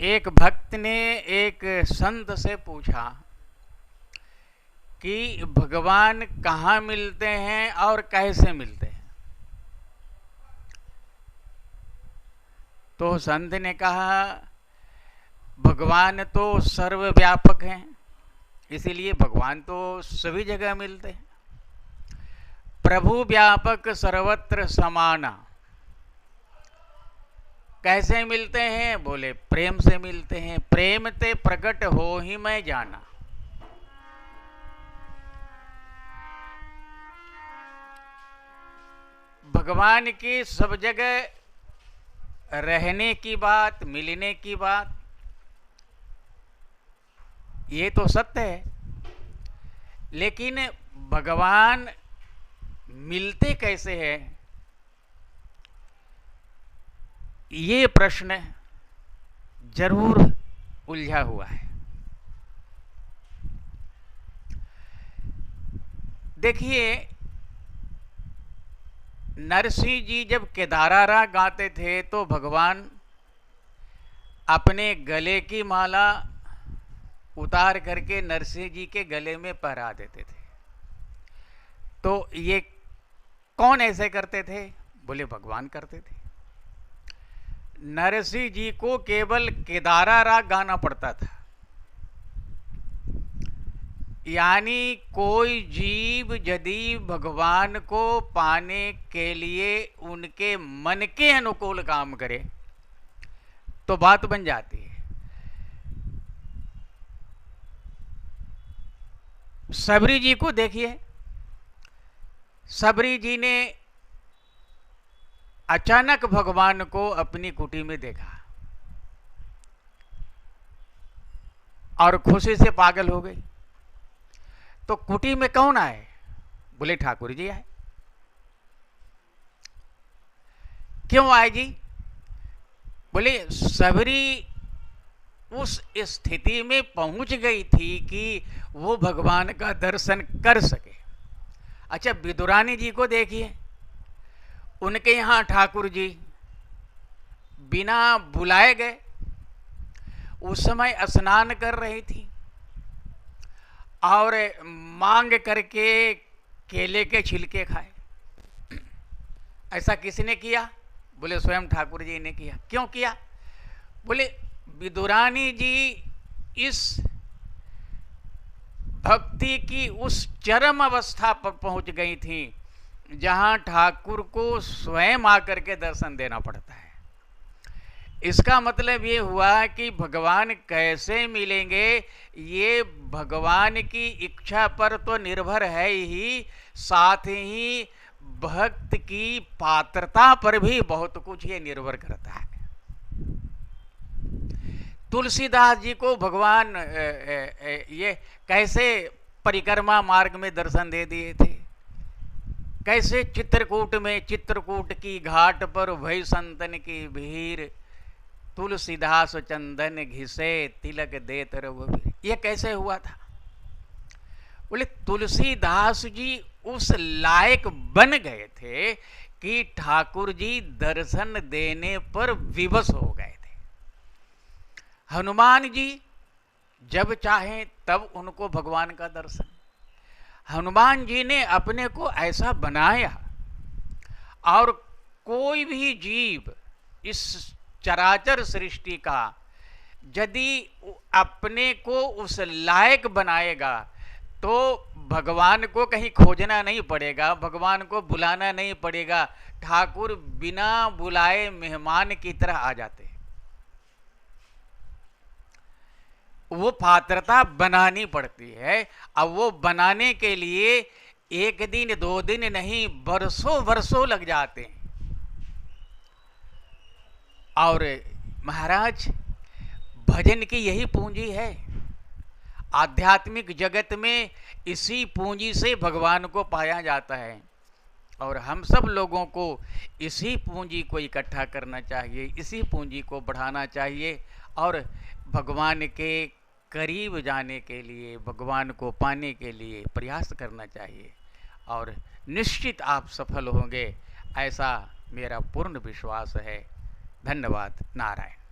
एक भक्त ने एक संत से पूछा कि भगवान कहाँ मिलते हैं और कैसे मिलते हैं। तो संत ने कहा, भगवान तो सर्वव्यापक हैं, इसीलिए भगवान तो सभी जगह मिलते हैं। प्रभु व्यापक सर्वत्र समाना। कैसे मिलते हैं? बोले प्रेम से मिलते हैं। प्रेम ते प्रकट हो ही मैं जाना। भगवान की सब जगह रहने की बात, मिलने की बात, ये तो सत्य है, लेकिन भगवान मिलते कैसे हैं, ये प्रश्न जरूर उलझा हुआ है। देखिए, नरसिंह जी जब केदारारा गाते थे तो भगवान अपने गले की माला उतार करके नरसिंह जी के गले में पहरा देते थे। तो ये कौन ऐसे करते थे? बोले भगवान करते थे। नरसिंह जी को केवल केदारा राग गाना पड़ता था, यानी कोई जीव यदि भगवान को पाने के लिए उनके मन के अनुकूल काम करे तो बात बन जाती है। सबरी जी को देखिए, सबरी जी ने अचानक भगवान को अपनी कुटी में देखा और खुशी से पागल हो गई। तो कुटी में कौन आए? बोले ठाकुर जी आए। क्यों आए जी? बोले सबरी उस स्थिति में पहुंच गई थी कि वो भगवान का दर्शन कर सके। अच्छा, विदुरानी जी को देखिए, उनके यहाँ ठाकुर जी बिना बुलाए गए उस समय स्नान कर रही थी और मांग करके केले के छिलके खाए। ऐसा किसने किया? बोले स्वयं ठाकुर जी ने किया। क्यों किया? बोले विदुरानी जी इस भक्ति की उस चरम अवस्था पर पहुंच गई थी जहां ठाकुर को स्वयं आकर के दर्शन देना पड़ता है। इसका मतलब ये हुआ कि भगवान कैसे मिलेंगे, ये भगवान की इच्छा पर तो निर्भर है ही, साथ ही भक्त की पात्रता पर भी बहुत कुछ ये निर्भर करता है। तुलसीदास जी को भगवान ये कैसे परिक्रमा मार्ग में दर्शन दे दिए थे, कैसे चित्रकूट में, चित्रकूट की घाट पर भई संतन की भीड़, तुलसीदास चंदन घिसे तिलक देत रघुवीर। ये कैसे हुआ था? बोले तुलसीदास जी उस लायक बन गए थे कि ठाकुर जी दर्शन देने पर विवश हो गए थे। हनुमान जी जब चाहें तब उनको भगवान का दर्शन। हनुमान जी ने अपने को ऐसा बनाया, और कोई भी जीव इस चराचर सृष्टि का यदि अपने को उस लायक बनाएगा तो भगवान को कहीं खोजना नहीं पड़ेगा, भगवान को बुलाना नहीं पड़ेगा। ठाकुर बिना बुलाए मेहमान की तरह आ जाते हैं। वो पात्रता बनानी पड़ती है। अब वो बनाने के लिए एक दिन दो दिन नहीं, बरसों वर्षों लग जाते हैं। और महाराज, भजन की यही पूंजी है। आध्यात्मिक जगत में इसी पूंजी से भगवान को पाया जाता है, और हम सब लोगों को इसी पूंजी को इकट्ठा करना चाहिए, इसी पूंजी को बढ़ाना चाहिए, और भगवान के करीब जाने के लिए, भगवान को पाने के लिए प्रयास करना चाहिए, और निश्चित आप सफल होंगे, ऐसा मेरा पूर्ण विश्वास है। धन्यवाद। नारायण।